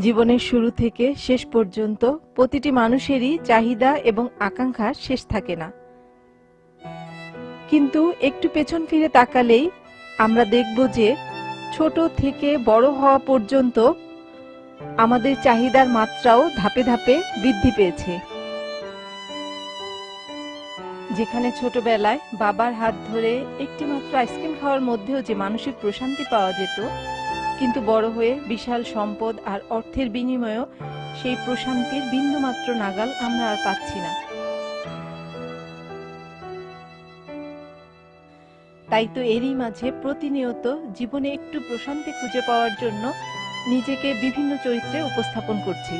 জীবনের শুরু থেকে শেষ পর্যন্ত প্রতিটি মানুষেরই চাহিদা এবং আকাঙ্ক্ষার শেষ থাকে না, কিন্তু একটু পেছন ফিরে তাকালেই আমরা দেখব যে ছোট থেকে বড় হওয়া পর্যন্ত আমাদের চাহিদার মাত্রাও ধাপে ধাপে বৃদ্ধি পেয়েছে। যেখানে ছোটবেলায় বাবার হাত ধরে একটি মাত্র আইসক্রিম খাওয়ার মধ্যেও যে মানসিক প্রশান্তি পাওয়া যেত, কিন্তু বড় হয়ে বিশাল সম্পদ আর অর্থের বিনিময়েও সেই প্রশান্তির বিন্দুমাত্র নাগাল আমরা আর পাচ্ছি না। তাই তো এরই মাঝে প্রতিনিয়ত জীবনে একটু প্রশান্তি খুঁজে পাওয়ার জন্য নিজেকে বিভিন্ন চরিত্রে উপস্থাপন করছি।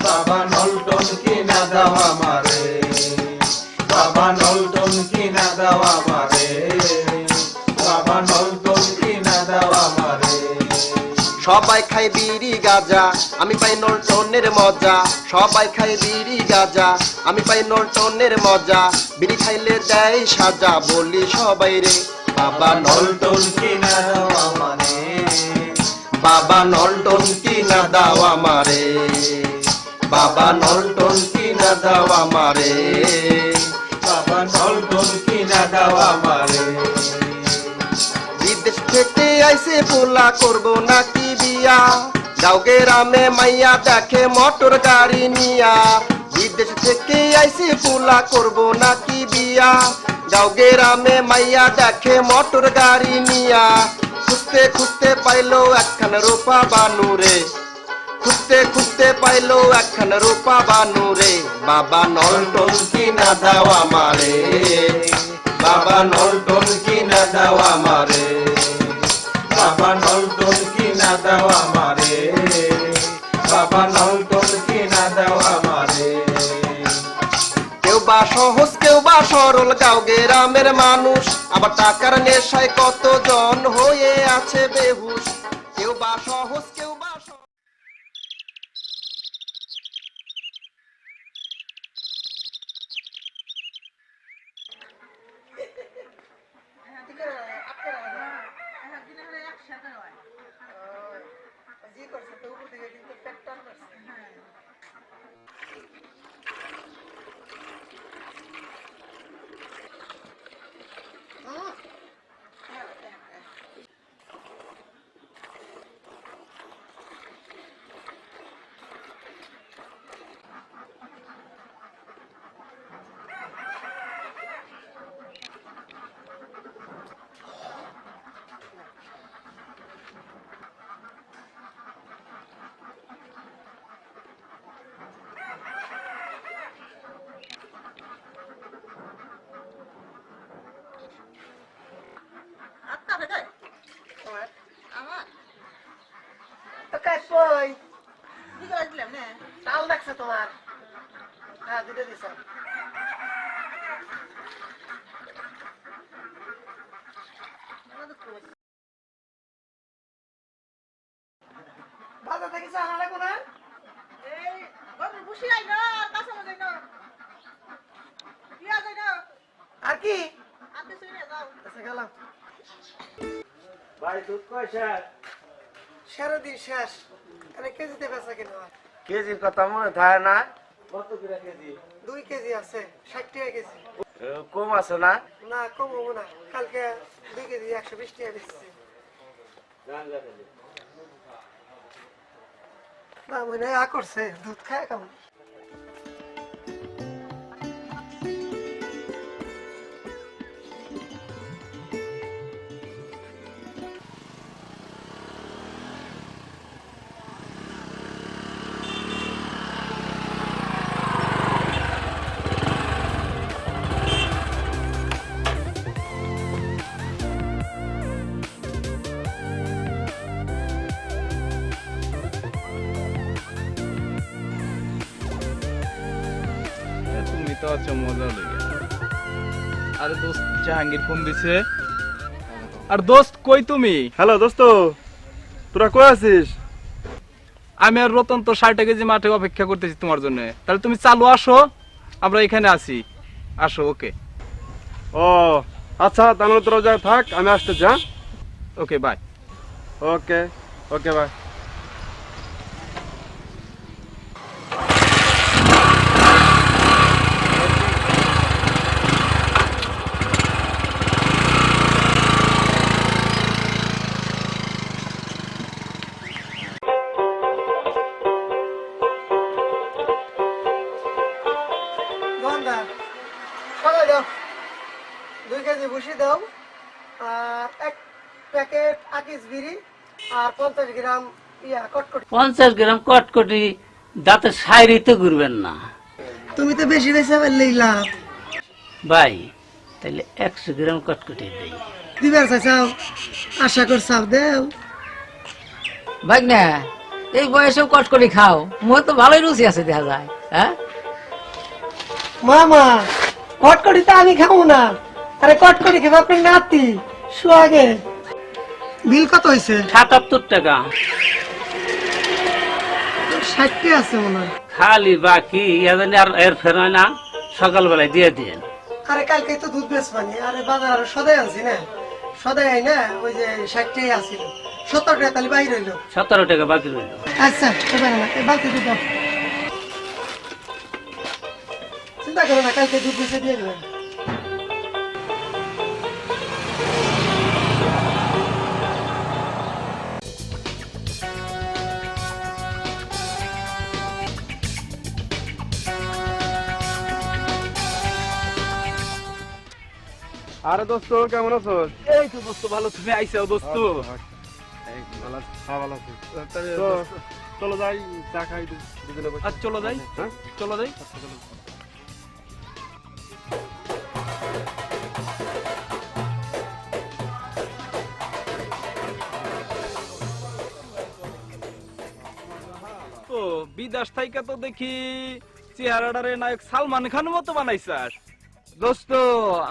বাবা নলটন কিনা দাও আমারে, বাবা নলটন কিনা দাও আমারে, বাবা নলটন কিনা দাও আমারে। সবাই খায় বিড়ি গাজা, আমি পাই নলটনের মজা। সবাই খায় বিড়ি গাজা, আমি পাই নলটনের মজা। বিড়ি খাইলে দেয় সাজা, বলি সবাই রে বাবা নলটন কিনা দাও আমারে, বাবা নলটন কিনা দাও আমারে, বাবা নলটন কিনা দাও আমারে, বাবা নলটন কিনা দাও আমারে। বিদেশ থেকে আইসে পোলা করবো নাকি বিয়া, গাঁও গ্রামে মাইয়া দেখে মোটর গাড়ি নিয়া। বিদেশ থেকে আইসে পোলা করবো নাকি বিয়া, গাঁও গ্রামে মাইয়া দেখে মোটর গাড়ি নিয়া। খুঁজতে খুঁজতে পাইলো একখান রূপা বানুরে, খুঁজতে খুঁজতে পাইলো একখান রূপা বানুরে। বাবা নলটন কিনা দাও আমারে, বাবা নলটন কিনা দাও আমারে, বাবা নলটন কিনা দাও আমারে, বাবা নলটন কিনা দাও আমারে। কেউ বা সহজ কেউ বা সরল গাঁও গ্রামের মানুষ, আবার টাকার নেশায় কতজন হয়ে আছে বেহুশ। কেউ বা সহজ কেউ বা সরল। তাল দেখছে তোমার, হ্যাঁ দুটো দিছ। বাজার থেকে চা আনা লাগবো না? আর কি আচ্ছা গেলাম। ভাই দুধ কয় শেষ? সারাদিন শেষ, এখানে কেজিতে বেচা কিনা হয়। কেজির কথা মনে থাকে না? কত করে কেজি? 2 কেজি আছে, 60 টাকা কেজি। কম আছে না? না কম হবো না, কালকে 2 কেজি 120 টাকা বেচছি। না মনে হয় করছে, দুধ খায় কেমন। তুমি তো আছো মজা লেগে। আরে দোস্ত জাহাঙ্গীর ফোন দিছে। আর দোস্ত কই তুমি? হ্যালো দোস্ত, তোরা কই আছিস? আমি আর রতন তো 60 কেজি মাঠে অপেক্ষা করতেছি তোমার জন্য। তাহলে তুমি চালু আসো, আমরা এখানে আছি। আসো, ওকে ও আচ্ছা, তাহলে তোরা যা থাক, আমি আসতেছি। হ্যাঁ, ওকে, বাই। Okay okay bye. দোকানদার সকালে দাও 2 কেজি ভুসি দাও, আর 1 প্যাকেট আকিস বিড়ি, আর 50 গ্রাম কটকটি। 50 গ্রাম কটকটি দাঁতের সাইরিতে ঘুরবেন না তুমি তো বেশি বেশি বললেই লাভ। ভাই, তাহলে 100 গ্রাম কটকটি দেই। দিবার চাইছাও, আশা করছাও দেও। ভাই না, এই বয়সেও কটকটি খাও, মোর তো ভালোই রুচি আছে দেখা যায়। হ্যাঁ মামা, কটকটি তো আমি খাবো না, আরে কটকটি খাবো আপনি নাতি সোহাগে। বিল কত হয়েছে? 77 টাকা 60 আছে মনে হয়। খালি বাকি আর এর ফের হয় না, সকালবেলায় দিয়ে দিন। আরে কালকে তো দুধ বেচবানি, আরে বাজার আরো সদাই আনছি না, সদাই আই না, ওই যে 60 আছিল, 70 টাকা তাহলে বাইর হইলো। 17 টাকা বাকি রইল। আচ্ছা এবার না, এই বালতি দুধ দাও। চিন্তা করো না, কালকে দুধ বেচে দিয়ে দেবেন। আরে দোস্ত, কেমন আছো? এই তো দোস্ত, ভালো। তুমি আইসাও দোস্ত? ভালো আছি। হ্যাঁ, ভালো আছি। তাহলে তো, দোস্ত, চলো যাই, চা খাই দুজনে বসে। আচ্ছা, চলো যাই। হ্যাঁ, চলো যাই। আচ্ছা, চলো। তো বিদেশ থাইকা তো দেখি চেহারাটারে নায়ক সালমান খান মতো বানাইছাস। দোস্ত,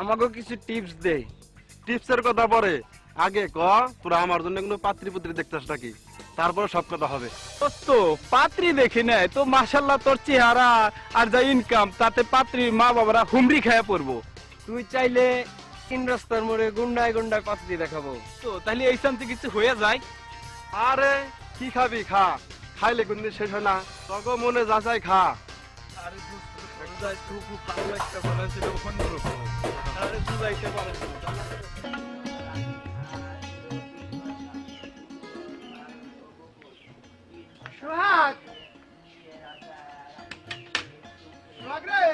আমাকে কিছু টিপস দে। টিপসের কথা পরে, আগে ক তোরা আমার জন্য কোনো পাত্রী পুত্রী দেখতেছ নাকি, তারপরে সব কথা হবে। দোস্ত, পাত্রী দেখি নাই তো, মাশাল্লাহ তোর চেহারা আর যা ইনকাম, তাতে পাত্রীর মা বাবারা হুমড়ি খায়া পড়বো। তুই চাইলে 3 রাস্তার মোড়ে গুন্ডায় গুন্ডায় পাত্রী দেখাবো। তো তাহলে এই শান্তি কিছু হয়ে যায়। আরে কি খাবি খা, খাইলে কোনদিন শেষ হয় না, তখন মনে যাচাই খা। আরে দোস্ত, খুব ভালো লাগতে পারে, সেটা অন্যরকম। আরে বুঝাইতে পারে না। সোহাগ, সোহাগ রে,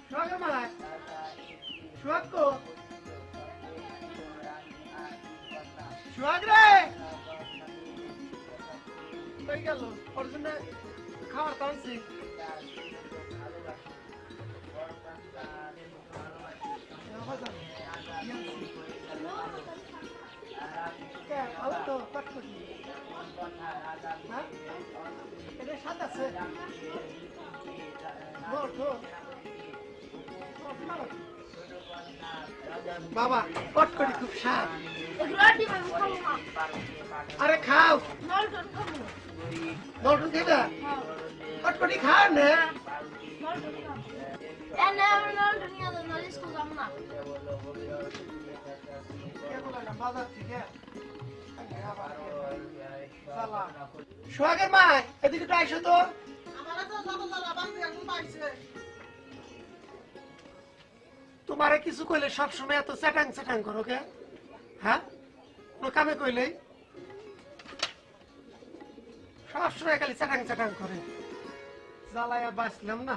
সোহাগের মায়, সোহাগ কো, সোহাগ রে, কই গেল? ওর জন্য খাবার তো আনছি। ভালো তো কটকটি, হ্যাঁ এটা স্বাদ আছে। বাবা, কটকটি খুব স্বাদ। আরে খাও, নলটন খেয়ে কটকটি খাও না। বাজার থেকে সোহাগের মা, এদিকে একটু আইসো তো। তোমারে কিছু কইলে সবসময় এত চ্যাটাং চ্যাটাং করো কে? হ্যাঁ, কোনো কামে কইলেই সবসময় খালি চ্যাটাং চ্যাটাং করে, জ্বালায় আর বাঁচলাম না।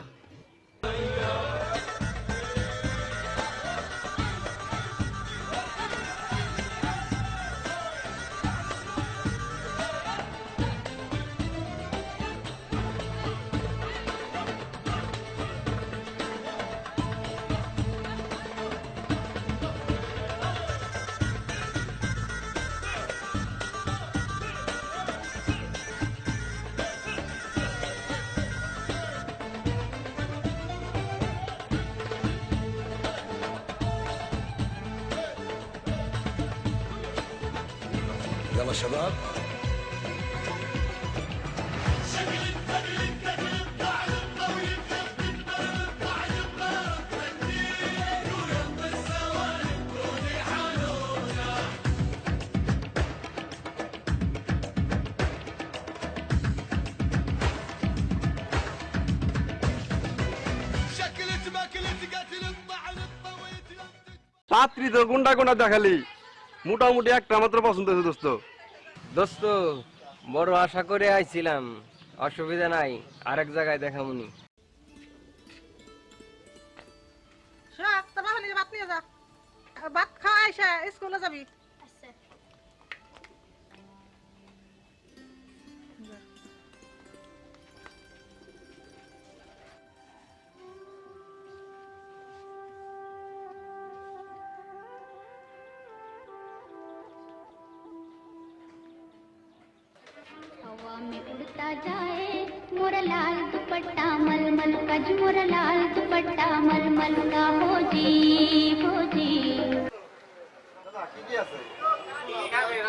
يلا شباب পাত্রী তো গুন্ডা গুন্ডা দেখালি, মোটামুটি একটা মাত্র পছন্দ হয়েছে দোস্ত। দোস্ত বড় আশা করে আইছিলাম, অসুবিধা নাই, আরেক জায়গায় দেখামুনি। ভাত নিয়ে যা, ভাত খাওয়া আইসা স্কুলে যাবি। हवा में उड़ता जाए मोरा लाल दुपट्टा मलमल का, मोरा लाल दुपट्टा मलमल का। भोजी भोजी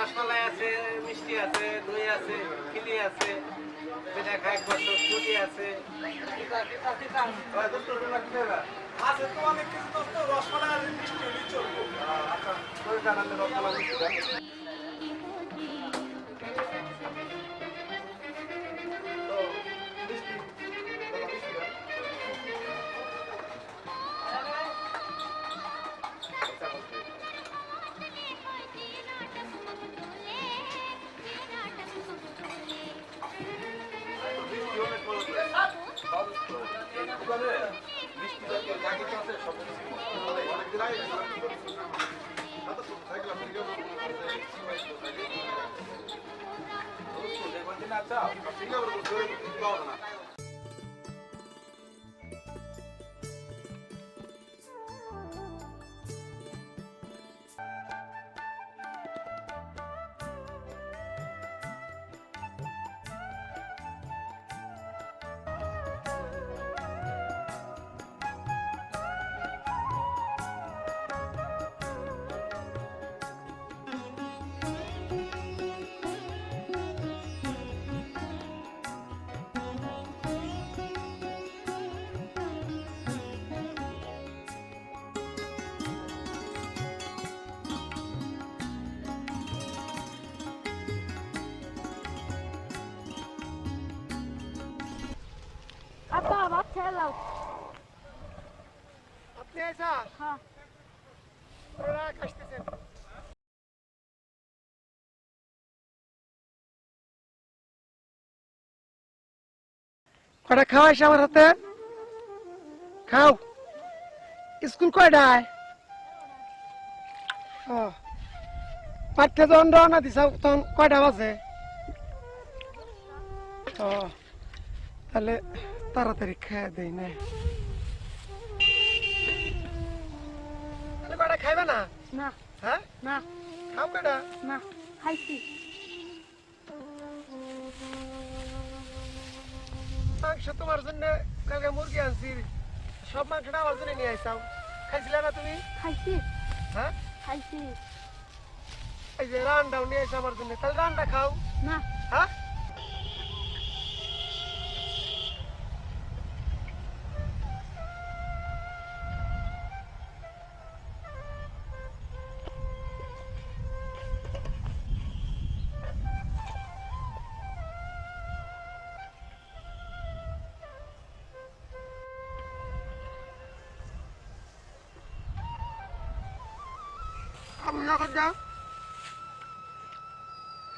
রসমালাই আছে, মিষ্টি আছে, দই আছে, খিলি আছে, যেটা খাই ছুটি আছে। আছে তো অনেক কিছু দোস্ত, রসমালাই আর মিষ্টি হলেই চলবো। আচ্ছা দই কাটালে রসমালাই মিষ্টি আব্বা ভাত খেয়ে যাও। আপনি আইসা? হ্যাঁ। ওরা আসতেছেন। কটা খাওয়াইছে আমার হাতে? খাও। স্কুল কয়টায়? পাঠ্যে যখন রওনা দিছাও তখন কয়টা বাজে? তাহলে তাড়াতাড়ি খেয়ে দেই না। তাহলে কয়টা খাইবে না? না হ্যাঁ না খাও কয়টা? না খাইছি। মাংস তোমার জন্য কালকে মুরগি আনছি, সব মাংসটা আমার জন্য নিয়ে আইসাও। খাইছিলে না তুমি? খাইছি হ্যাঁ খাইছি। এই যে রান্নাও নিয়ে আইসা আমার জন্য, তাহলে রান্না খাও। না হ্যাঁ আমি যখন যাও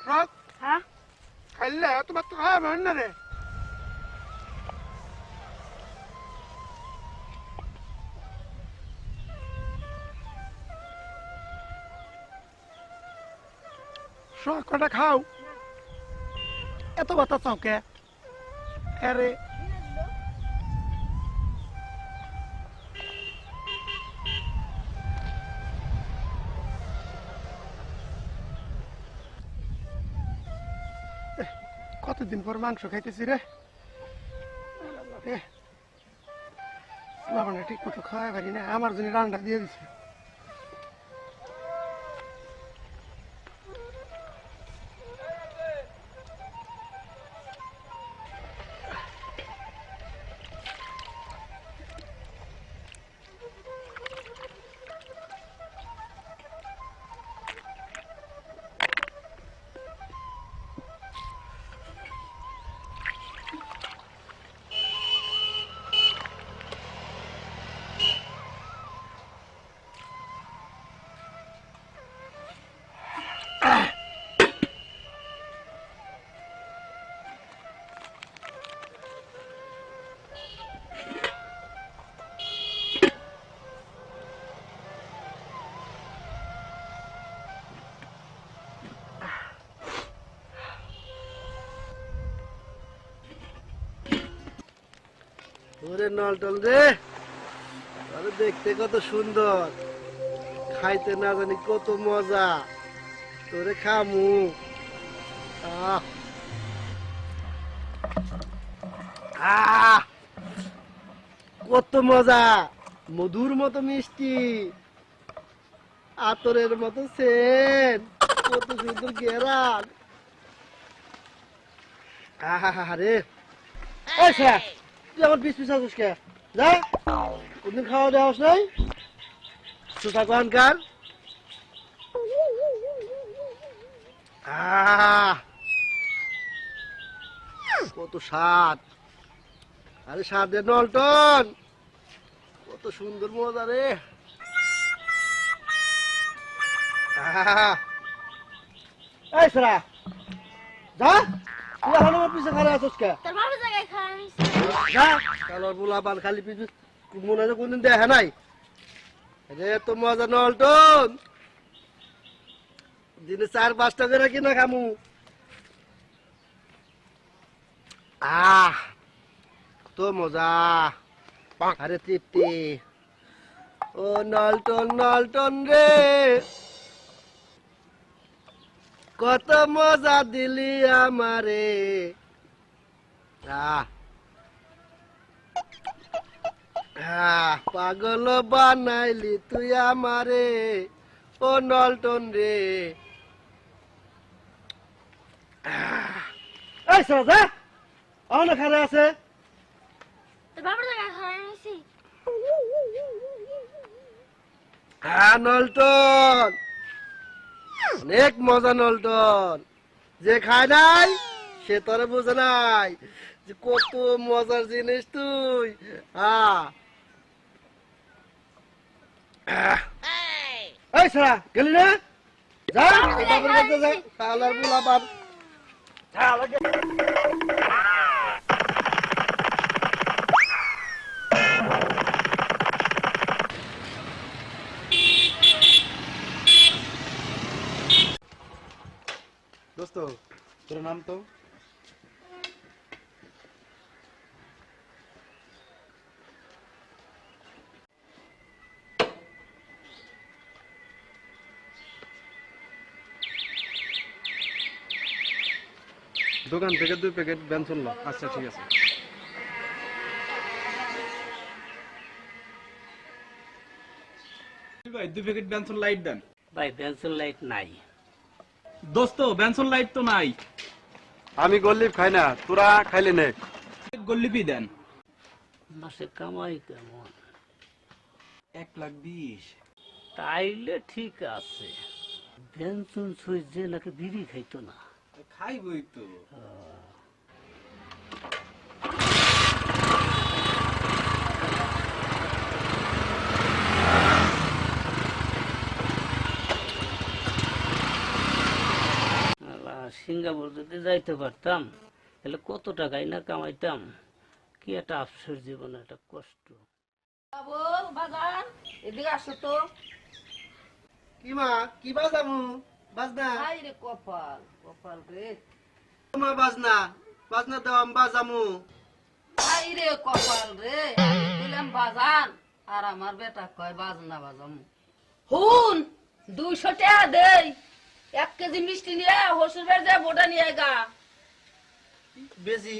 রাত হ্যাঁ খাইলে তোমার তো খাওয়া হয় না রে। কটা খাও, এত বাতা চাও আরে কতদিন পর মাংস খাইতেছি রে। বাবা না ঠিক মতো খাওয়া পারি না, আমার জন্য রান্না দিয়ে দিছে। ওরে নলটল রে, আরে দেখতে কত সুন্দর, খাইতে না জানি কত মজা, তোরে খামু। আহ আহ, কত মজা, মধুর মতো মিষ্টি, আতরের মতো সেন, কত সুন্দর ঘেরান। আরে তুই আমার পিস পিস আসিস কে? যা, কোনদিন খাওয়া দাওয়া নাই, সুসা কনকার। কত স্বাদ, আরে স্বাদে নলটন, কত সুন্দর মজা রে। এই সরা, যা, তুই এখন আমার পিছে খারাপ আছিস কে? তোর বাবু জায়গায় খাওয়া যা, কালোর পোলাপান খালি পিছু মনে হয় কোনদিন দেখা নাই রে। তো মজা নলটন, দিনে 4-5টা করে কিনা খামু। তো মজা, আরে তৃপ্তি। ও নলটন নলটন রে, কত মজা দিলি আমারে। পাগল বানাইলি তুই আমারে, ও নলটন রে। এই সরা যা, অনেক খারে আছে। তোর বাবুর জায়গায় খাওয়া নিছি। নলটন, অনেক মজা নলটন, যে খায় নাই সে তোরে বুঝে নাই যে কত মজার জিনিস তুই। এই সরা গেলি না, যা, শালার পোলাপান। দোস্ত তোর নাম তো? দোকান থেকে 2 প্যাকেট বেনসন ল। আচ্ছা ঠিক আছে। ভাই 2 প্যাকেট বেনসন লাইট দেন। ভাই পেন্সিল লাইট নাই। দোস্ত বেনসন লাইট তো নাই। আমি গল্লিপ খাই না, তোরা খাইলে নে। গল্লিপি দেন। মাসে কামাই কেমন? 1,20,000। তাইলে ঠিক আছে। পেন্সন সুইচ যে নাকি বিড়ি খাইতো না। খাইবই তো। সিঙ্গাপুর যদি যাইতে পারতাম তাহলে কত টাকাই না কামাইতাম। কি একটা আফসোস জীবনে, একটা কষ্ট। বাবু বাজান, এদিকে আসো তো। কি মা, কি বাজামু? বাজনা হাই রে কপাল, কপাল রে। মা, বাজনা বাজনা দাও, আমি বাজামু। হাই রে কপাল রে, আমি দিলাম বাজান আর আমার বেটা কয় বাজনা বাজামু। হুন 200 টাকা দেই, 1 কেজি মিষ্টি নিয়ে হসুর বাড়ি যায় বোটা নিয়ে গা। বেজি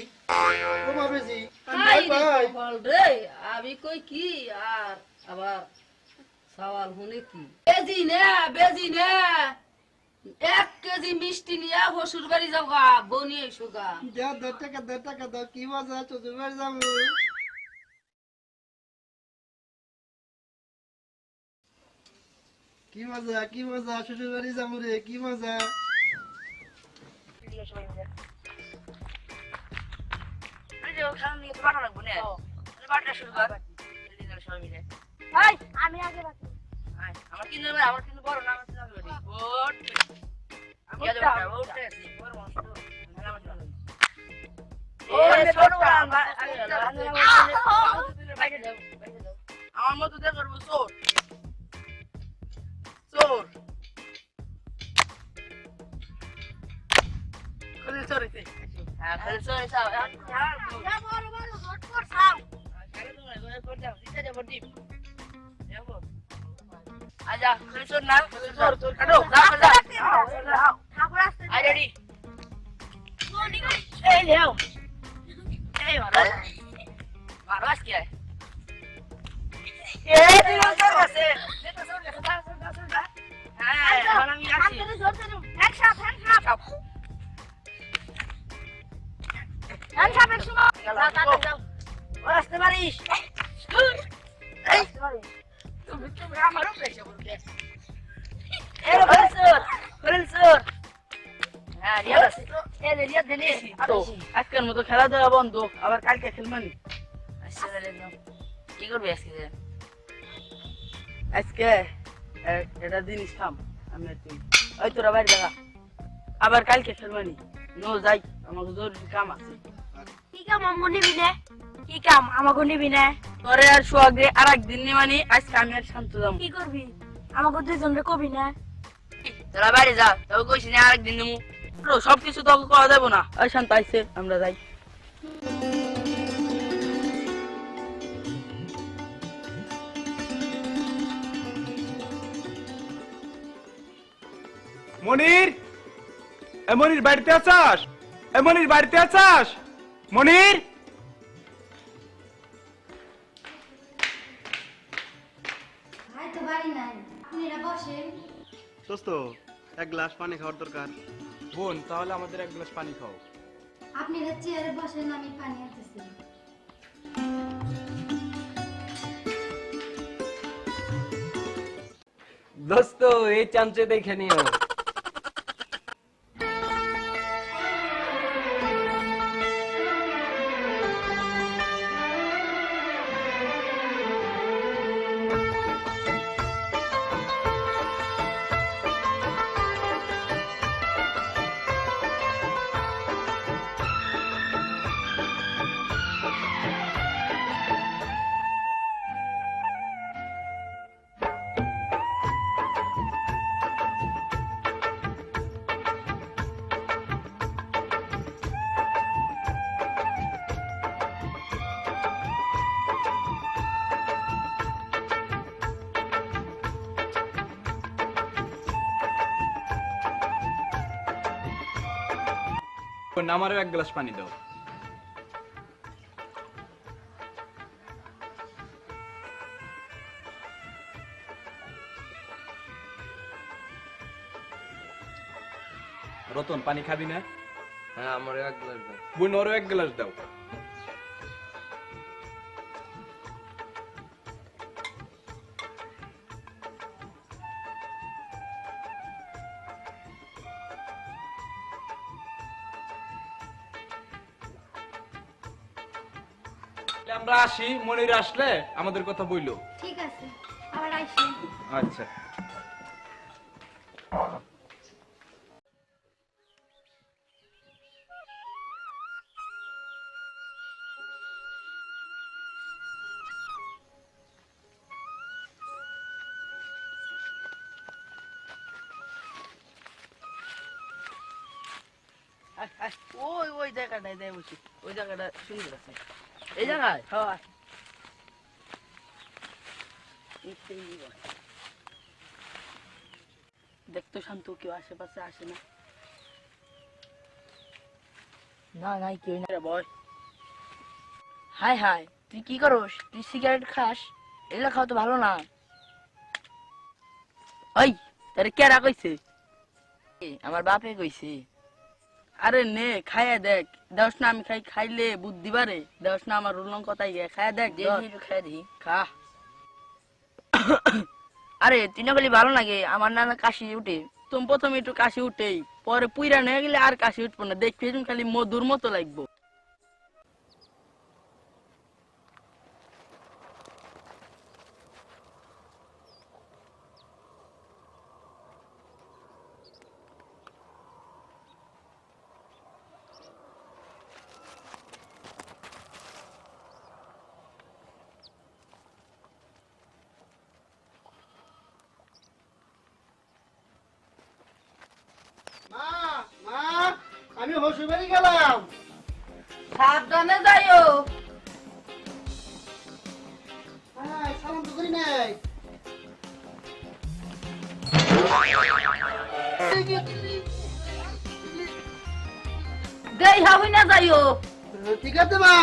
তোমা বেজি হাই রে কপাল রে, আমি কই কি আর আবার সওয়াল হুনে কি। বেজি নে, বেজি নে, 1 কেজি মিষ্টি নিয়ে হসুর বাড়ি যাও গা, বনি এসো গা। দাও, 10 টাকা দাও, কি মজা, শ্বশুর বাড়ি যাবো। কি মজা, কি মজা, শ্বশুর বাড়ি যাবো রে, কি মজা। আমি আগে বাকি আমার কিন্তু বড় না, আমার কিন্তু ভোট আমি আজ ভোট আছি বড় মস্ত আমার মতো দিয়ে করবো চোর চোর চোর চোর বড় বড় ভোট করছাও আজা খরচর না খরচর কাটো আই রেডি এই লেও এই মারো আজকে এই দিন আছে হ্যাঁ আমি আসি একসাথে হ্যান্ডশাপ একসময় যাও আসতে পারিস তুমি আমারও প্রেশার বলতে এই খরচর হ্যাঁ রিয়াদ আছে এই রিয়াদ দিলি তো আজকের মতো খেলাধুলা বন্ধ আবার কালকে খেলবেন আচ্ছা তাহলে কি করবি আজকে এটা জিনিস খাম আমি তুই ওই তোরা বাইরে দেখা আবার কালকে খেলবানি নো যাই আমাকে জরুরি কাম আছে কি কাম আমগো নিবি না কি কাম আমাগো নিবি না তোরে আর সোয়াগে আর একদিন নিবানি আজকে আমি আর শান্ত যাবো কি করবি আমাগো দুইজনরে কবি না তোরা বাইরে যা তোকে কইছি না আর একদিন নিমু সবকিছু তোকে করা যাবো না ওই শান্ত আইছে আমরা যাই মনির এ মনির বাড়িতে আছাস এ মনির বাড়িতে আছাস মনির ভাই তো বাড়ি নাই আপনারা বসেন দোস্ত এক গ্লাস পানি খাওয়ার দরকার। বোন তাহলে আমাদের এক গ্লাস পানি খাও। আপনারা চেয়ারে বসেন আমি পানি আনতেছি দোস্ত এই চামচে দেখে নিও। বোন আমারও এক গ্লাস পানি দাও। রতন পানি খাবি না? হ্যাঁ আমারও এক গ্লাস দাও। বোন ওরও এক গ্লাস দাও। আমরা আসি, মনির আসলে আমাদের কথা বইলো। ঠিক আছে আবার আইসেন আচ্ছা ওই ওই জায়গাটায় দেয় বসি ওই জায়গাটা সুন্দর আছে এই জায়গায় হ্যাঁ দেখতো শান্ত কেউ আশেপাশে আসে না না নাই কেউ না বয় হাই হাই তুই কি করস তুই সিগারেট খাস এগুলা খাওয়া তো ভালো না ওই তারে কেরা কইছে আমার বাপে কইছে আরে নে খাইয়া দেখ দেওস না আমি খাইলে বুদ্ধি বাড়ে দেওস না আমার রুলং কথাই খাইয়া দেখ খাইয়া দি খা আরে তুই না বলি ভালো লাগে আমার নানা কাশি উঠে তুমি প্রথমে একটু কাশি উঠেই পরে পুইরা নিয়ে গেলে আর কাশি উঠবো না দেখবি তুমি খালি মধুর মতো লাগবো মা মা আমি হসুবাড়ি গেলাম। সাবধানে যাইও সালাম তো করি নাই। দেই হাবি না যাইও। ঠিক আছে মা।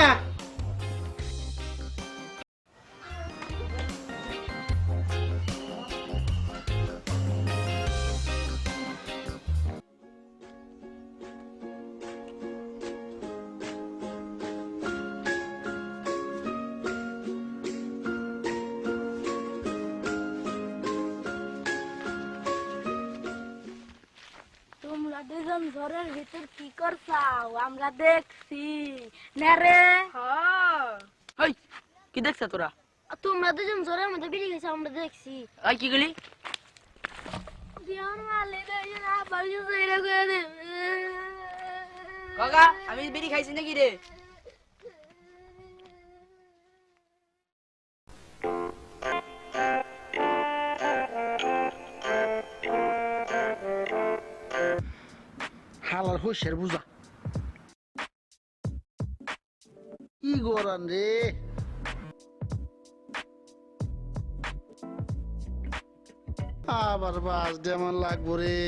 তোমরা দুজন ঘরের ভিতর কি করছাও আমরা দেখছি না রে? হই কি দেখছ তোরা? তোমরা দুজন ঘরের মধ্যে বেরিয়ে গেছো আমরা দেখছি। আই কি গলি? দিয়ার মালে দেয় না বাড়ি যাইরা করে দে। কাকা আমি বিড়ি খাইছি নাকি রে? হালার হুশের বুঝা কি গরান রে। আবার বাস যেমন লাগবো রে।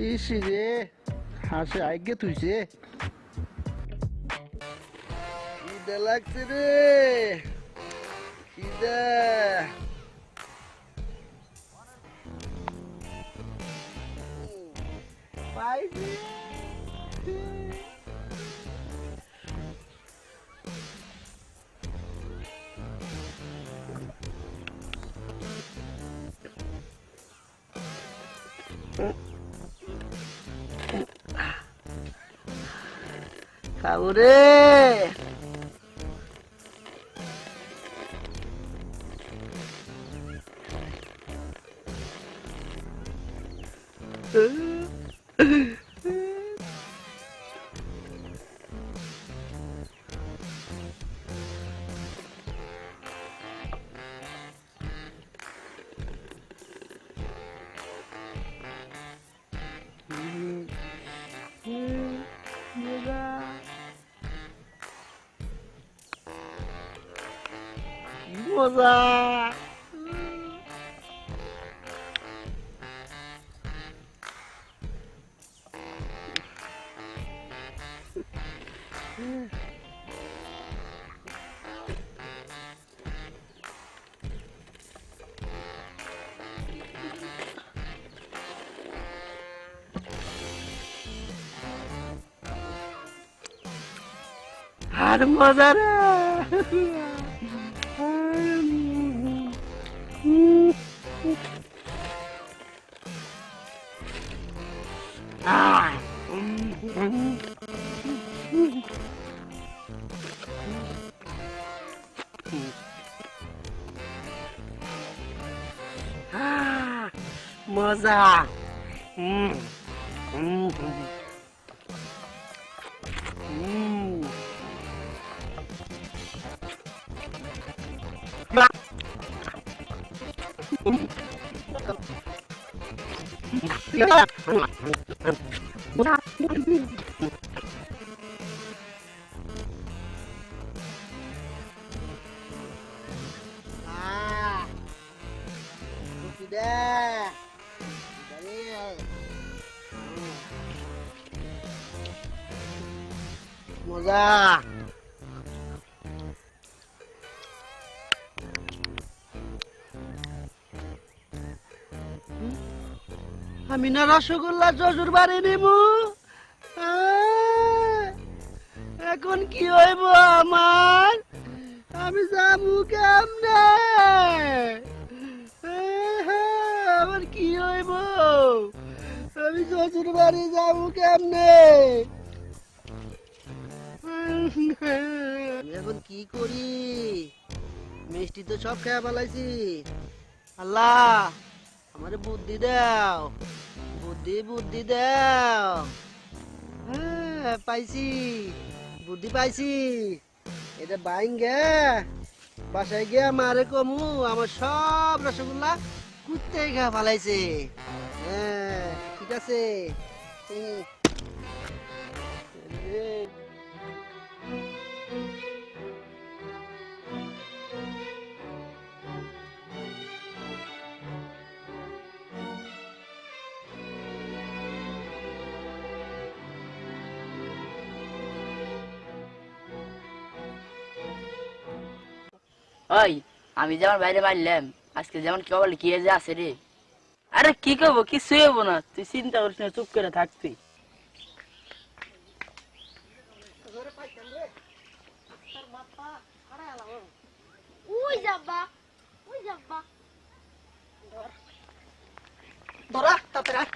ইসি রে হাসে আগে তুইছে খিদে লাগছে রে খিদে। পাইছি খাবো রে। মজা আর মজা রে। মজা মজা আমি না রসগোল্লা জজুর বাড়ি নিব। এখন কি হইব আমার? আমি যাবো কেমনে? আমার কি হইব? আমি জজুর বাড়ি যাবো কেমনে? আমি এখন কি করি? মিষ্টি তো সব খেয়ে ফেলাইছি। আল্লাহ আমারে বুদ্ধি দাও, বুদ্ধি বুদ্ধি দাও। হ্যাঁ পাইছি, বুদ্ধি পাইছি। এটা বাইঙ্গে বাসায় গিয়ে মারে কমু আমার সব রসগোল্লা কুত্তে খেয়ে ফেলাইছে। হ্যাঁ ঠিক আছে। ওই আমি যেমন বাইরে মারলাম আজকে যেমন কি বলে কি যে আছে রে। আরে কি করবো কিছুই হবো না, তুই চিন্তা করিস না, চুপ করে থাকবি। উই যাবা উই যাবা ধরা তাড়াতাড়ি আয়।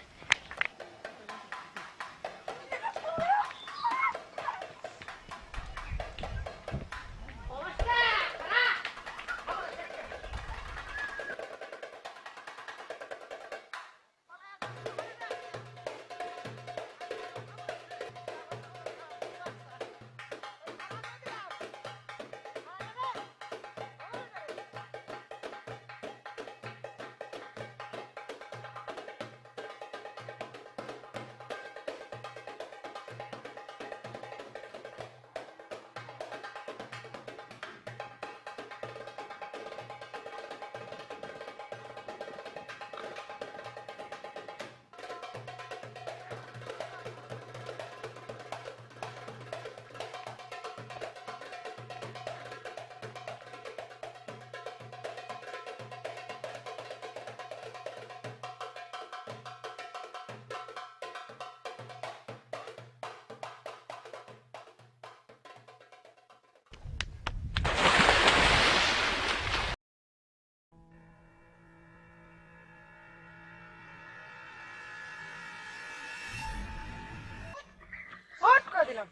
ওঠ করে দিলাম।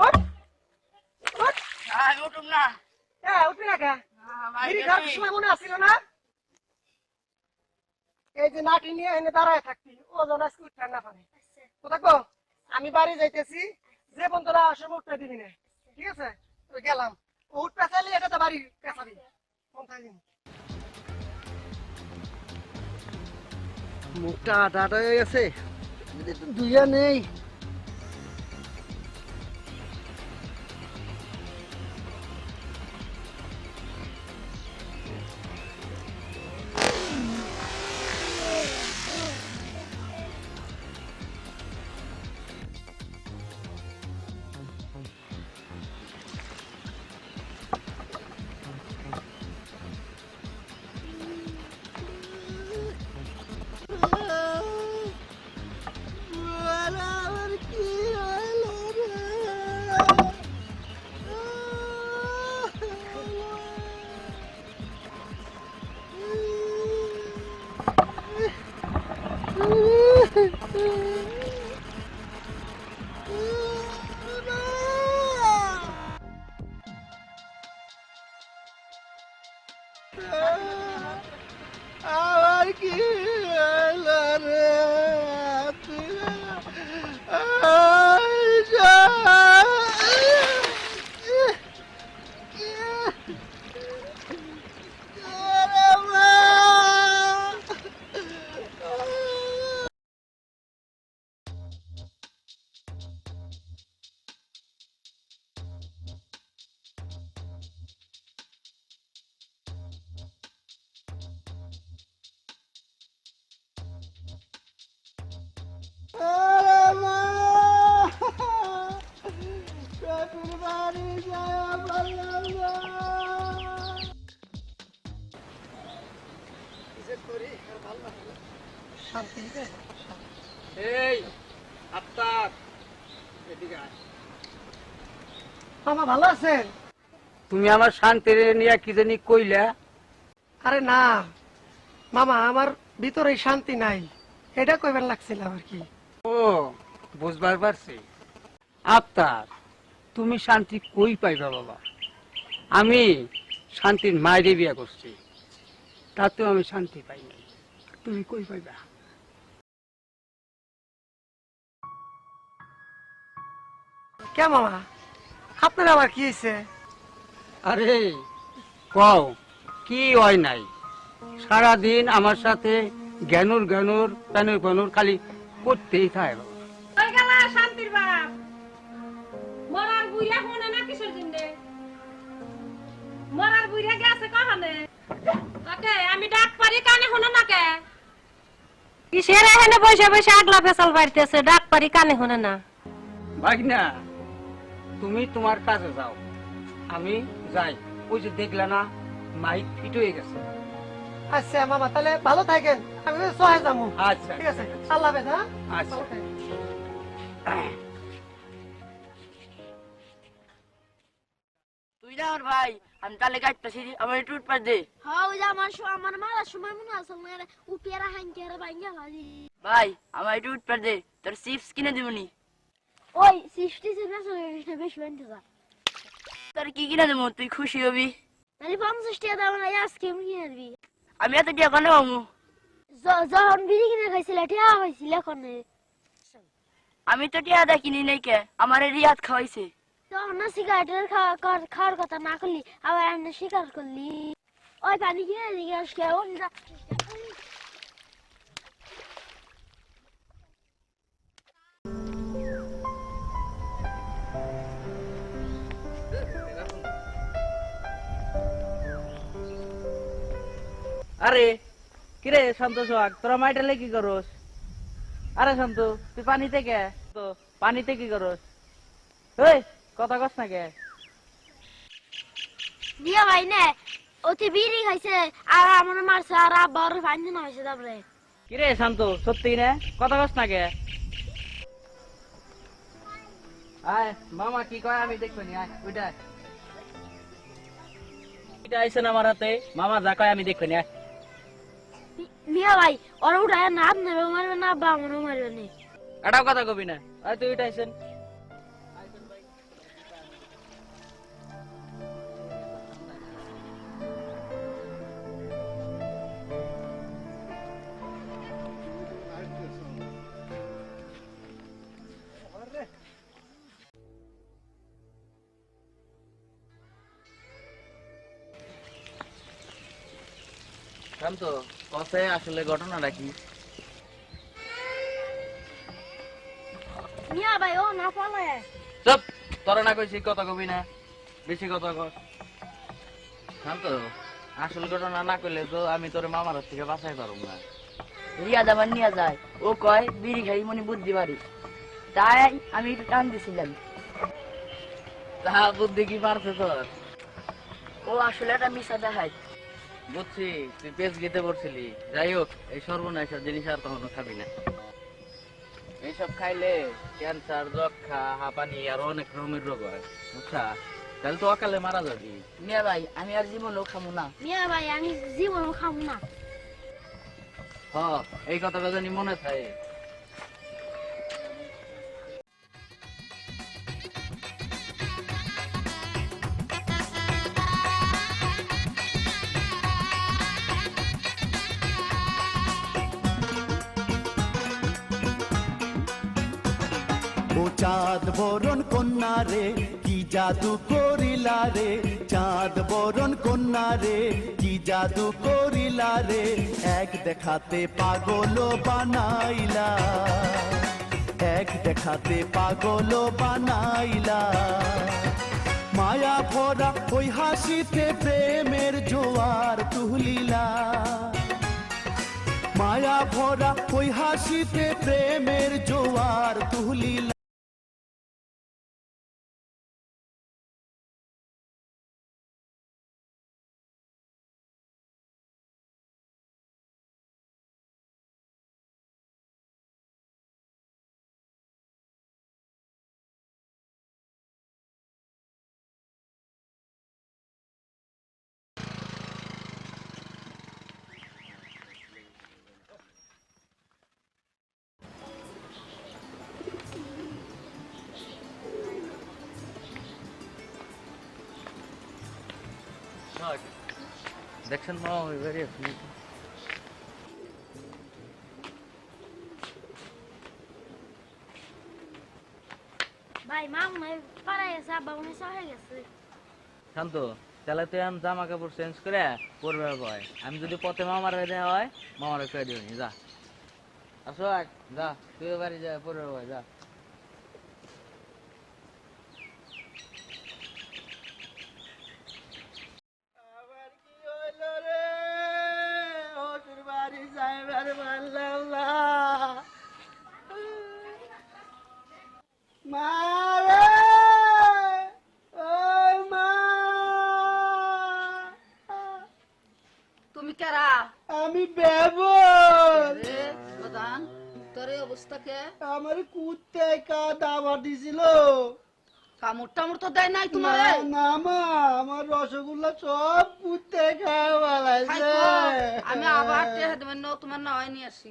ওঠ ওঠ। আমি উঠুম না। উঠবি না কে? বিড়ি খাওয়ার সময় মনে আসছিল না? এই যে নাটি নিয়ে এনে দাঁড়ায় থাকবি, ওজন আজকে উঠতে না পারে। তো দেখো আমি বাড়ি যাইতেছি, যে বন্ধুরা আসবে উঠতে দিবি না, ঠিক আছে? তো গেলাম, উঠ পেঁচালি এটা তো বাড়ি পেঁচাবি, মন থাকবি। মুখটা আটা আটা হয়ে গেছে, যদি একটু ধুইয়া নেই। আমার কি হলো রে? শান্তি এই আত্মার এদিকে আয়। মামা ভালো আছেন? তুমি আমার শান্তির নিয়ে কি জানি কইলা? আরে না মামা, আমার ভিতরে শান্তি নাই, এটা কইবার লাগছিল আর কি। ও বুঝবার পারছি। আত্মার তুমি শান্তি কই পাইবা বাবা? আমি শান্তির মায়েরে বিয়া করছি, তাতেও আমি শান্তি পাই নাই, তুমি কই পাইবা? কে মামা, আপনার আবার কি হয়েছে? আরে কও কি হয় নাই, সারাদিন আমার সাথে জ্ঞানুর জ্ঞানুর প্যানুর প্যানুর খালি করতেই থাকে বাবা। ওই গেলা শান্তির বাপ মরার বুইরা হনে না কিসের জন্য? মরার বুইরা গেছে কখনে? ওকে আমি ডাক পারি কানে হনে না কে? কিসের এখানে বসে বসে আগলা ফেসাল বাড়তেছে, ডাক পারি কানে হনে না? ভাই না, তুমি তোমার কাছে যাও, আমি যাই। ওই যে দেখলে না মাইক ফিট হয়ে গেছে। আচ্ছা মামা, তাহলে ভালো থাকেন, আমি সহায় যাবো। আচ্ছা ঠিক আছে, আল্লাহ হাফেজ। হ্যাঁ, আচ্ছা। ভালো থাকেন। তুই না আমার ভাই, আমি তাহলে কাটতেছি, আমার একটু উঠপার দে। হ্যাঁ ওই যে আমার মারার সময় মনে আছে উপিয়ারা হাঙ্কিয়ারা ভাঙ্গা ভাজি। ভাই আমার একটু উঠপার দে, তোর চিপস কিনে দিবনি। ওই সৃষ্টি সিনা বেশি বানতে যা। তোর কি কিনে দেবো, তুই খুশি হবি। তাহলে 50 টাকা দাম না আইসক্রিম কিনে দিবি। আমি এত টাকা কেন পাবো? যখন বিড়ি কিনে খাইছিল টিয়া হয়েছিল এখন আমি তো টিয়া দা কিনি নাই কে, আমার রিয়াদ খাওয়াইছে। তখন না সিগারেটের খাওয়ার কথা না করলি, আবার এমনি স্বীকার করলি। ওই পানি কিনে দিকে আরে কিরে শান্ত সোহাগ, তোরা মাইটালে কি করস? আরে শান্ত, তুই পানিতে কে? তো পানিতে কি করস? এই কথা কস না কে? দিয়া ভাই নে অতি বিড়ি খাইছে আর আমার মারছে আর আবার ফাইন না হয়েছে তারপরে। কিরে শান্ত, সত্যি না কথা কস না কে? আয় মামা কি কয় আমি দেখবো নি, আয় ওইটা এটা আইছে না আমার হাতে, মামা যা কয় আমি দেখবো নি, আয়। মিয়া ভাই ওরা উঠায় না হাত নেবে মারবে না বা আমারও মারবে না। এটাও কথা কবি না, আয় তুই এটা আইছেন। শান্ত, কসে আসলে ঘটনাটা কি? মিয়া ভাই ও না পালে চুপ, তোরা না কইছি কথা কবি না, বেশি কথা কর। শান্ত, আসল ঘটনা না কইলে তো আমি তোর মামার হাত থেকে বাঁচাই পারব না। রিয়াদ আবার নিয়ে যায়, ও কয় বিড়ি খাই মনে বুদ্ধি পারি, তাই আমি একটু টান দিছিলাম। তা বুদ্ধি কি পারছে তোর? ও আসলে একটা মিশা দেখায়। বুঝছি, তুই পেজ গেতে পড়ছিলি। যাই হোক, এই সর্বনাশের জিনিস আর কখনো খাবি না। এইসব খাইলে ক্যান্সার, যক্ষা, হাঁপানি আর অনেক রকমের রোগ হয়, বুঝছা? তাহলে তো অকালে মারা যাবি। মিয়া ভাই আমি আর জীবনেও খামু না। মিয়া ভাই আমি জীবনও খাবো না। হ, এই কথাটা জানি মনে থাকে। ও চাঁদ বরণ কন্যা রে, কি জাদু করিলা রে, চাঁদ বরণ কন্যা রে, কি জাদু করিলা রে, এক দেখাতে পাগল বানাইলা, এক দেখাতে পাগল বানাইলা। মায়া ভরা ওই হাসিতে প্রেমের জোয়ার তুলিলা, মায়া ভরা ওই হাসিতে প্রেমের জোয়ার তুলিলা। দেখছেন মামা, ওই বাড়ি আছে। ভাই মা মনে হয় পাড়ায় গেছে, আব্বা মনে হয় শহরে গেছে। শান্ত, তাহলে তুই আমি জামা কাপড় চেঞ্জ করে পরবে ভয়। আমি যদি পথে মামার দেওয়া হয়, মামার কয়ে দিবনি, যা। আসো যা, তুই বাড়ি যা, পরবে ভয়, যা। আবার কি হইলো রে, ওর বাড়ি যাইবার পারলাম না। মা রে, ওই মা, তোমার এই অবস্থা কে? আমার কুত্তে দাবার দিছিল। কামড় টামড় তো দেয় নাই তোমার? না না মা, আমার রসগোল্লা সব কুত্তে খাওয়া বালাইছে। আমি আবার তোমার নয় নিয়ে আসি।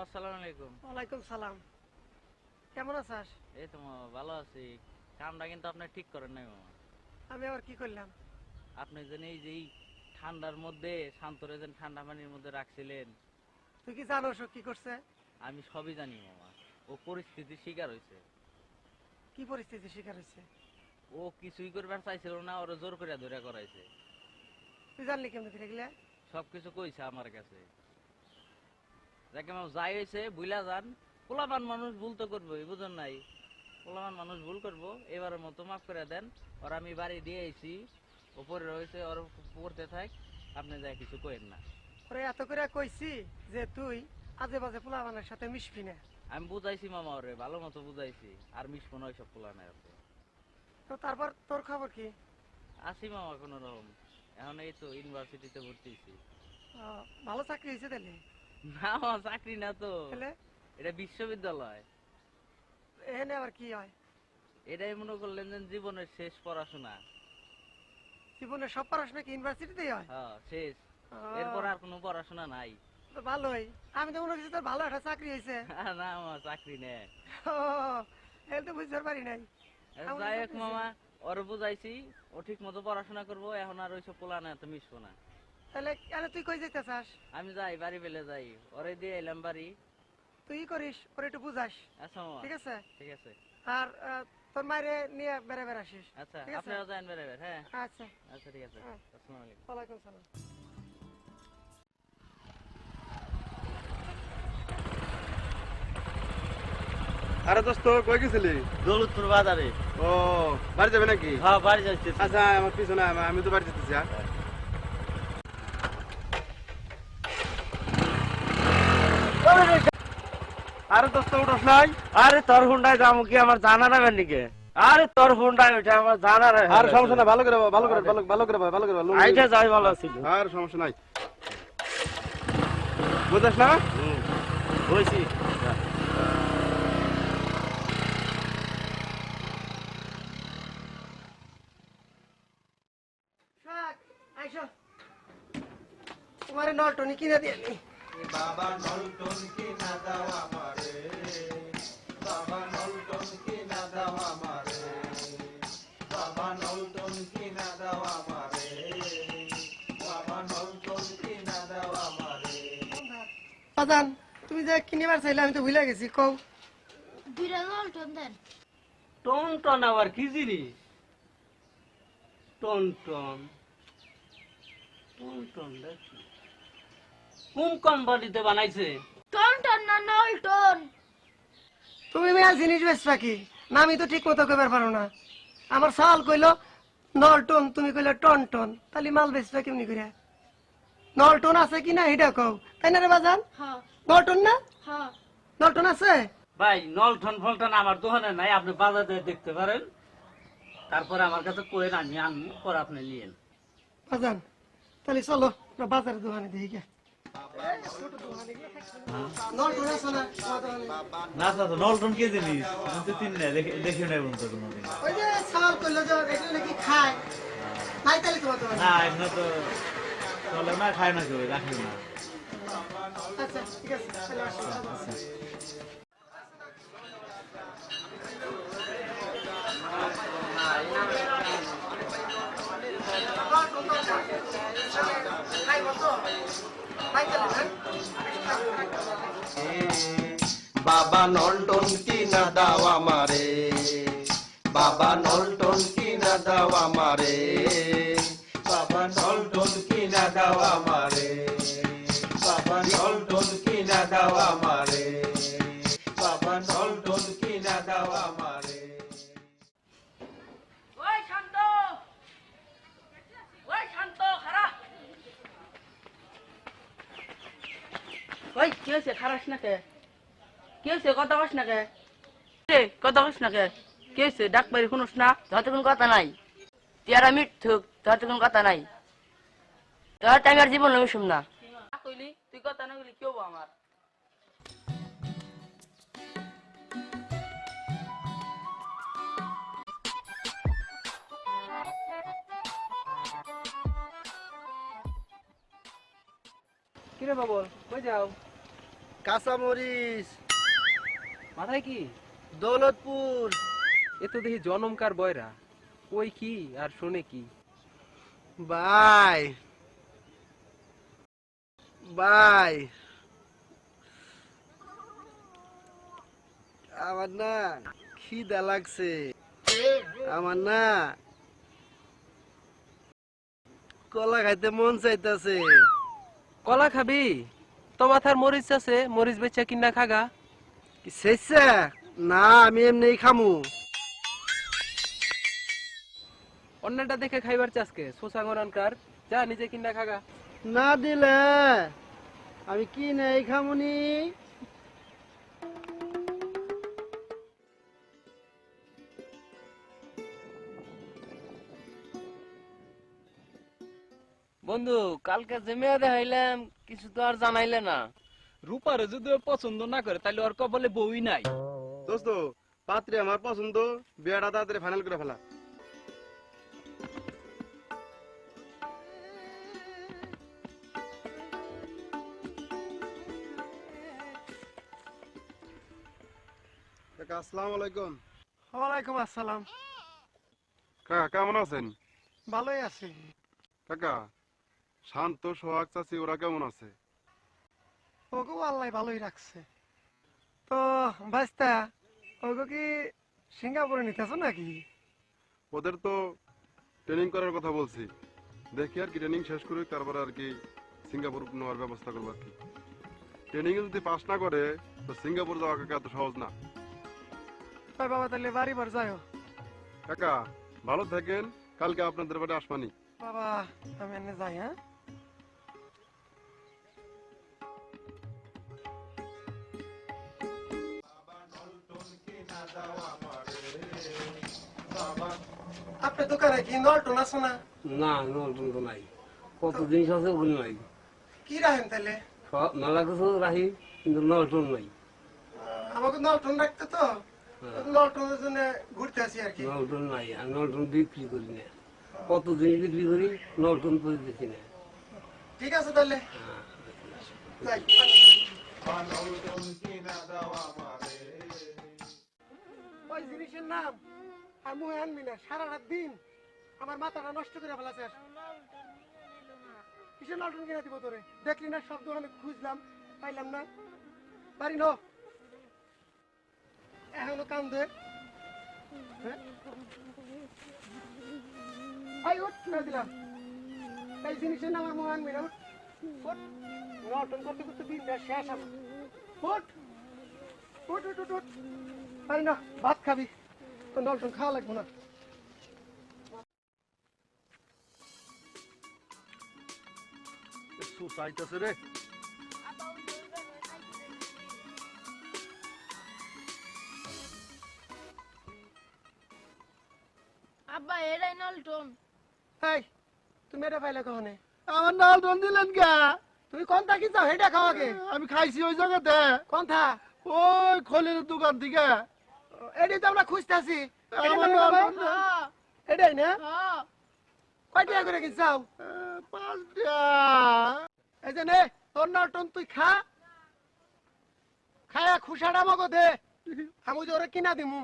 আসসালামু আলাইকুম। ওয়ালাইকুম সালাম। কেমন আছিস? এই তো মামা ভালো আছি। কামটা কিন্তু আপনি ঠিক করেন নাই মামা। আমি আবার কি করলাম? আপনি যেন এই যে ঠান্ডার মধ্যে শান্তরে যেন ঠান্ডা পানির মধ্যে রাখছিলেন। তুই কি জানোস ও কি করছে? আমি সবই জানি মামা। ও পরিস্থিতির শিকার হয়েছে। কি পরিস্থিতির শিকার হয়েছে? ও কিছুই করবার চাইছিল না, ওর জোর করে ধরে করাইছে। তুই জানলি কেমন করে গেলে? সবকিছু কইছে আমার কাছে। যাকে মামা যাই হয়েছে বুইলা যান। পোলাপান মানুষ ভুল তো করবোই, বুঝুন নাই? পোলাপান মানুষ ভুল করবো, এবারের মতো মাফ করে দেন। ওর আমি বাড়ি দিয়ে আইছি, উপরে রয়েছে, ওর পড়তে থাক, আপনি যাই কিছু কইেন না। ওরে এত করে কইছি যে তুই আজে বাজে পোলাপানের সাথে মিশবি না। আমি বুঝাইছি মামা, ওরে ভালো মতো বুঝাইছি, আর মিশবো না ওইসব পোলানের আছে। তো তারপর তোর খবর কি? আছি মামা কোনো রকম। এখন এই তো ইউনিভার্সিটিতে ভর্তি হয়েছি। ভালো চাকরি হয়েছে তাহলে? না মামা, চাকরি না তো, তাহলে এটা বিশ্ববিদ্যালয়। এখানে আবার কি হয়? এটাই মনে করলেন যে জীবনের শেষ পড়াশোনা। জীবনে সব পড়াশোনা কি ইউনিভার্সিটিতেই হয়? হ্যাঁ শেষ, এরপর আর কোনো পড়াশোনা নাই। তো ভালোই, আমি তো মনে করছি তোর ভালো একটা চাকরি হয়েছে। না মামা, চাকরি নেই। এই তো বুঝতে পারি নাই। যাই হোক মামা, ওর বুঝাইছি, ও ঠিক মতো পড়াশোনা করবো, এখন আর ওইসব পোলানে এত মিশবো না। তাহলে কেন তুই কই যেতে চাস? আমি যাই, বাড়ি পেলে যাই, ওরে দিয়ে এলাম বাড়ি। তুই করিস, ওরে একটু বুঝাস। আচ্ছা মামা, ঠিক আছে? ঠিক আছে। আর তোর মায়েরে নিয়ে বেড়ে আসিস। আচ্ছা, ঠিক আছে? আপনারাও যান বেড়াবেন। হ্যাঁ আচ্ছা আচ্ছা, ঠিক আছে। হ্যাঁ। আসসালামু আলাইকুম। ওয়ালাইকুম সালাম। আরে দোস্ত কই গেছিলি? দৌলতপুর বাজারে। ও, বাড়ি যাবে নাকি? হ্যাঁ বাড়ি যাচ্ছি। আচ্ছা আমার পিছনে আয়, আমি তো বাড়ি যেতেছি। আরে দোস্ত উঠোস নাই? আরে তোর হুন্ডায় যাবো কি আমার জানা নেবেন নাকি? আরে তোর হুন্ডায় ওইটা আমার জানা নেই। আর সমস্যা নাই, ভালো করে ভালো করে ভালো করে ভালো করে আইটা যাই ভালো ছিল। আর সমস্যা নাই, বুঝাস না? বলছি আইসো, তোমার নলটনি কিনে দিয়ে নি। বাবা নলটন কিনা দাও আমারে, বাবা নলটন কিনা দাও আমারে, বাবা নলটন কিনা দাও আমারে, বাবা নলটন কিনা দাও আমারে। বাজান, তুমি যে কিনিবার চাইলে আমি তো ভুলে গেছি। কও দুইটা নলটন দেন। টন টন আবার কি জিনিস? টন টন টন টন দেখি কোন কোম্পানিতে বানাইছে? টন না নলটন। তুমি মেয়া জিনিস বেচবা কি? না আমি তো ঠিক মতো কইবার পারো না। আমার সাল কইলো নলটন, তুমি কইলে টন টন, তাহলে মাল বেচবা কেমনি করে? নলটন আছে কি না এটা কও, তাই না রে বাজান? হ্যাঁ নলটন না? হ্যাঁ। নলটন আছে? ভাই নলটন ফলটন আমার দোকানে নাই, আপনি বাজারে দেখতে পারেন, তারপরে আমার কাছে কইেন, আমি আনবো, পরে আপনি নিয়েন। বাজান তাহলে চলো আমরা বাজারের দোকানে দেখি গে। নলটন আছে না তোমার দোকানে? না তো নলটন কে জিনিস আমি তো চিনি না, দেখি না বলুন তো কোনোদিন। ওই যে সাল কইলো যে এটা নাকি খায়, নাই তাহলে তোমার দোকানে? না এমনি তো চলে না, খায় না কেউ, রাখি না। আচ্ছা ঠিক আছে, তাহলে আসো। বাবা নলটন কিনা দাও আমারে, বাবা নলটন কিনা দাও আমারে, বাবা নলটন কিনা দাও আমারে, বাবা নলটন কিনা দাও আমারে, বাবা নলটন কিনা দাও আমারে। ওই শান্ত, ওই শান্ত খারাপ। ওই কি হয়েছে? খারাপ না কে? কি হয়েছে? কথা কস না কে? কথা কস না কে? কে হয়েছে ডাক পারি শুনোস না? তোর তো কোনো কথা নাই, তুই আর আমি ঠুক, তোর তো কোনো কথা নাই, তোর টাইম আর জীবন আমি শুন না কইলি, তুই কথা না কইলি কি হবো আমার? কিরে বাবল, কই যাও? কাঁচামরিচ মাথায় কি? দৌলতপুর। এ তো দেখি জনমকার বয়রা, ওই কি আর শুনে কি? ভাই ভাই আমার না খিদা লাগছে, আমার না কলা খাইতে মন চাইতাছে। কলা খাবি? তো মাথার মরিচ আছে, মরিচ বেচা কিনা খাগা। শেষে না, আমি এমনি খামু। অন্যটা দেখে খাইবার চাষকে সোসাঙ্গনকার, যা নিজে কিনা খাগা। না দিলে আমি কি নেই খামুনি। বন্ধু কালকে যে মেয়ে দেখাইলাম কিছু তো আর জানাইলে না। রূপারে যদি ও পছন্দ না করে তাহলে ওর কপালে বউই নাই। দোস্ত পাত্রী আমার পছন্দ, বিয়েটা তাড়াতাড়ি ফাইনাল করে ফেলা। কাকা আসসালামু আলাইকুম। ওয়ালাইকুম আসসালাম। কাকা কেমন আছেন? ভালোই আছি। কাকা শান্ত সোহাগ চাচি ওরা কেমন আছে? ওগো আল্লাহ ভালোই রাখছে। তো ভাইস্তা, ওগো কি সিঙ্গাপুরে নিতেছো নাকি? ওদের তো ট্রেনিং করার কথা বলছি, দেখি আর কি ট্রেনিং শেষ করে তারপরে আর কি সিঙ্গাপুর নেওয়ার ব্যবস্থা করবো আর কি। ট্রেনিং যদি পাস না করে তো সিঙ্গাপুর যাওয়া কাকা এত সহজ না। তাই বাবা তাহলে বাড়ি বার যাও। কাকা ভালো থাকেন, কালকে আপনাদের বাড়ি আসবানি। বাবা আমি এনে যাই। হ্যাঁ আপনার দোকানে কি নলটন আছে না? না, নলটন তো নাই। কত জিনিস আছে ওগুলো নাই। কি রাখেন তাহলে? সব মেলা কিছু রাখি, কিন্তু নলটন নাই। আমাকে নলটন রাখতে তো, নলটনের জন্য ঘুরতে আসি আর কি। নলটন নাই, আর নলটন বিক্রি করি না। কত জিনিস বিক্রি করি, নলটন করে দিচ্ছি না। ঠিক আছে তাহলে যাই। ওই জিনিসের নাম আর মুহে আনবি না, সারা রাত দিন আমার মাথাটা নষ্ট করে ফেলাছে। কিসের নলটন কিনে দিব তোরে? দেখলি না সব দোকানে খুঁজলাম, পাইলাম না। পারি ন এখনো কান্দে। আই উঠ না দিলাম। এই জিনিসের নাম আর মুহে আনবি না। উঠ নলটন করতে করতে দিন শেষ আমার। উঠ উঠ উঠ উঠ উঠ। পারি না, ভাত খাবি তো নলটন খাওয়া লাগবো না। সুসাইতেছে রে। আব্বা এটাই নলটন। এই তুমি এটা পাইলে কখনে? আমার নলটন দিলেন কে? তুমি কোন থাকি যাও হেটা খাও আগে। আমি খাইছি ওই জায়গাতে, কোন থা? ওই খলির দোকান থেকে। এটাই তো আমরা খুঁজতেছি। আমার নলটন এটাই না? কয় টাকা করে কিনছাও? 5 টাকা। এই যে নে তোর নলটন তুই খা, খায়া খুশাটা মগো দে, আমি যে ওরে কিনা দিমু।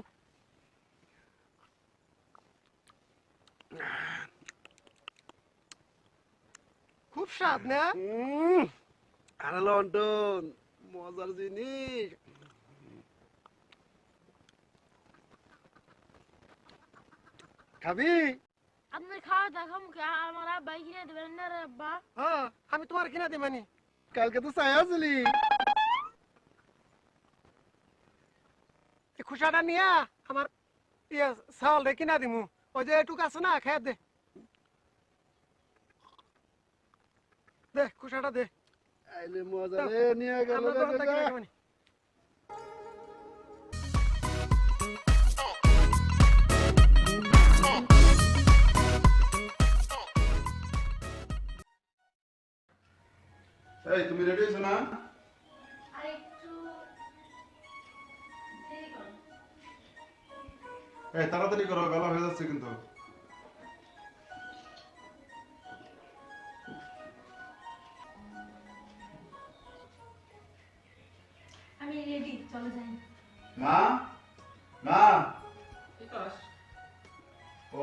খুব স্বাদ না? আরে লন্ডন মজার জিনিস। খাবি? আপনার খাওয়া দেখা মুখে আমার আব্বাই কিনে দেবেন না রে আব্বা? হ্যাঁ আমি তোমার কিনা দিমানি। কালকে তো চাই আসলি। খুশাটা নিয়া আমার ইয়ে চাউল রে কিনা দিমু। ওই যে এটুক আছে না, খেয়ে দে দে খুশাটা দে। আইলে মজা রে নিয়ে গেল আমরা রে দরজা বেটা। কিনা দিমানি। এই তাড়াতাড়ি করো, বেলা হয়ে যাচ্ছে কিন্তু। আমি রেডি, চলে যাই। মা, মা, কি করস? ও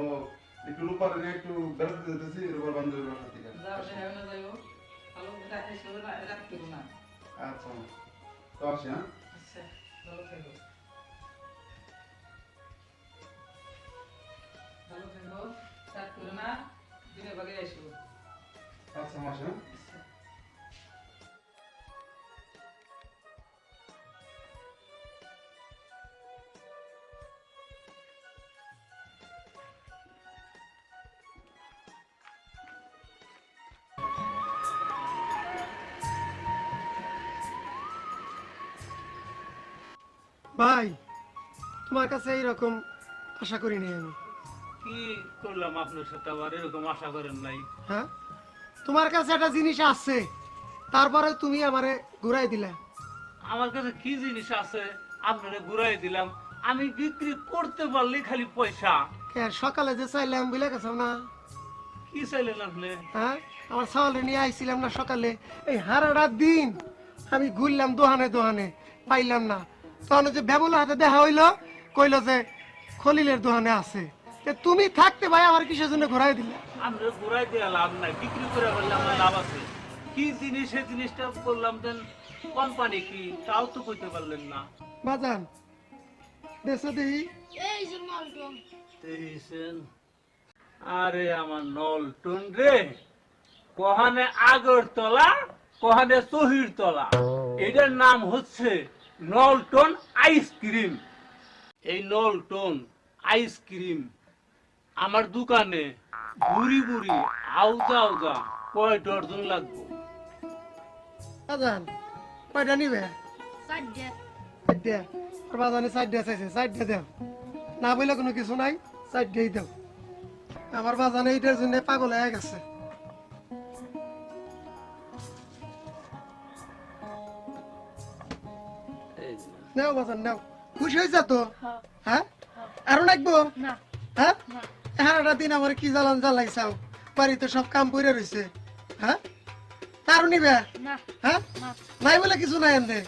একটু রূপার একটু বেড়াতে যেতেছি, রূপার বান্ধবীর বাসা থেকে। যাও সেখানে যাইও, ভালো করে রাখতে শুরু না রাখতে না। আচ্ছা, তো আসি, হ্যাঁ? আচ্ছা, ভালো থেকো। ভালো থেকো, চাপ করো না, দিনে ভাগে এসো। আচ্ছা, মাসি, হ্যাঁ? ভাই, তোমার কাছে এইরকম আশা করিনি আমি। কি করলাম আপনার সাথে, আবার এরকম আশা করেন নাই? হ্যাঁ, তোমার কাছে একটা জিনিস আছে, তারপরে তুমি আমারে ঘুরাই দিলে। আমার কাছে কি জিনিস আছে আপনারা ঘুরাই দিলাম? আমি বিক্রি করতে পারলি খালি পয়সা। সকালে যে চাইলাম বুঝলে গেছো না? কি চাইলেন আপনি? হ্যাঁ, আমার চাউলে নিয়ে আইছিলাম না সকালে, এই হারাটা দিন আমি ঘুরলাম দোহানে দোহানে, পাইলাম না। তখন যে বেবুলের হাতে দেখা হইলো, কইলো যে খলিলের দোহানে আছে। তুমি থাকতে ভাই আমার কিসের জন্য ঘুরাই দিলে? আমরা ঘুরাই দেওয়া লাভ নাই, বিক্রি করে বললে আমার লাভ আছে। কি জিনিস সেই জিনিসটা বললাম, দেন কোম্পানি কি তাও তো কইতে পারলেন না। বাজান দেশে দেই এই যে মালটন, দেখছেন? আরে আমার নলটন রে, কহানে আগরতলা, কহানে চহিরতলা, এটার নাম হচ্ছে নলটন আইসক্রিম। এই নলটন আইসক্রিম আমার দোকানে বুড়ি বুড়ি আউজা আউজা কয় ডজন লাগবে? বাজান কয়টা নিবে? সাইডে চারটে। আর বাজানে চারটে চাইছে, চারটে দেও। না বললে কোনো কিছু নাই, চারটেই দেও। আমার বাজানে এইটার জন্য পাগল হয়ে গেছে। নাও বাজান নাও, খুশি হয়েছে তো? হ্যাঁ, আরো লাগবো? না হ্যাঁ, হারাটা দিন আমার কি জ্বালান জ্বালাইছাও, বাড়িতে সব কাম পড়ে রয়েছে। হ্যাঁ, আরো নিবে? না হ্যাঁ, নাই বলে কিছু নাই এনে,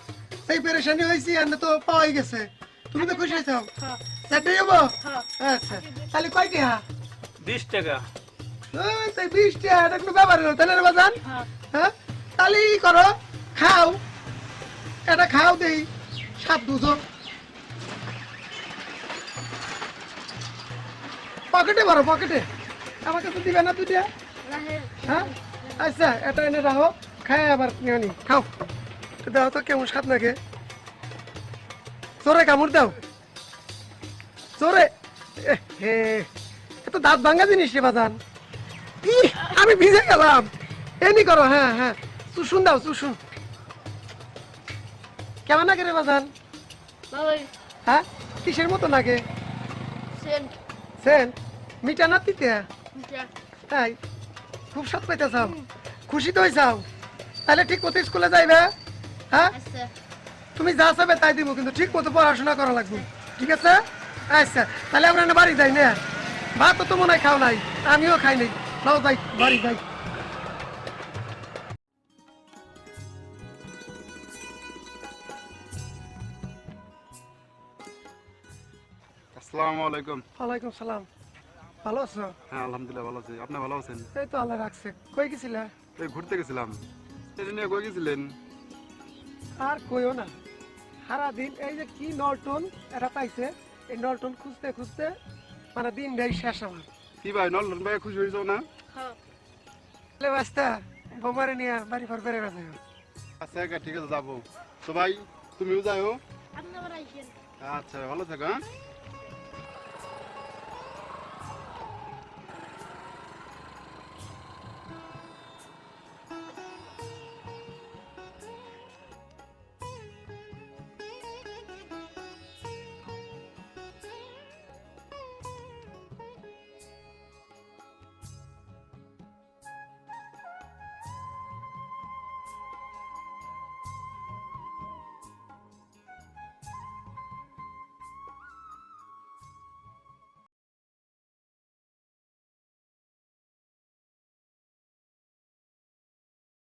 সেই পেরেশানি হয়েছি এনে তো পাওয়াই গেছে। তুমি তো খুশি হয়েছো? চারটে যাবো? আচ্ছা, তাহলে কয়টি? 20 টাকা। 20 টাকা, এটা কোনো ব্যাপার নয় তাহলে রে বাজান। হ্যাঁ, তাহলে ই করো, খাও, এটা খাও দেই, সাত দুজন পকেটে ভরো, পকেটে। আমার কাছে দিবে না দুইটা? হ্যাঁ, আচ্ছা, এটা এনে রাখো, খাই আবার নিয়ে খাও। দাও তো কেমন স্বাদ লাগে, জোরে কামড় দাও, জোরে। হে, এত দাঁত ভাঙ্গা জিনিস রে বাজান। আমি ভিজে গেলাম, এমনি করো। হ্যাঁ হ্যাঁ, চুষুন দাও, চুষুন। কেমন লাগে রে বাজান? হ্যাঁ, কিসের মতো লাগে? সেন মিঠা না তিতে? তাই খুব স্বাদ পাইতে চাও, খুশি তো হয়েছাও? তাহলে ঠিক মতো স্কুলে যাইবে। হ্যাঁ, তুমি যা চাবে তাই দিব, কিন্তু ঠিক মতো পড়াশোনা করা লাগবে, ঠিক আছে? আচ্ছা, তাহলে আমরা না বাড়ি যাই না? ভাত তো মনে হয় খাও নাই, আমিও খাই নাই। নাও যাই, বাড়ি যাই। আসসালামু আলাইকুম। ওয়ালাইকুম সালাম। ভালো আছো? হ্যাঁ, আলহামদুলিল্লাহ ভালো আছি। আপনি ভালো আছেন? এই তো আল্লাহ রাখছে। কই গেছিলা? এই ঘুরতে গেছিলাম। এই নিয়ে কই গেছিলেন? আর কইও না, সারাদিন এই যে কি নলটন এটা পাইছে, এই নলটন খুঁজতে খুঁজতে মানে দিন দেয় শেষ আমার। কি ভাই, নলটন ভাই খুশি হয়েছো না? বাস্তা বোমারে নিয়ে বাড়ি ফর বেড়ে গেছে। আচ্ছা, ঠিক আছে, যাবো তো ভাই, তুমিও যাও। আচ্ছা, ভালো থাকো। হ্যাঁ।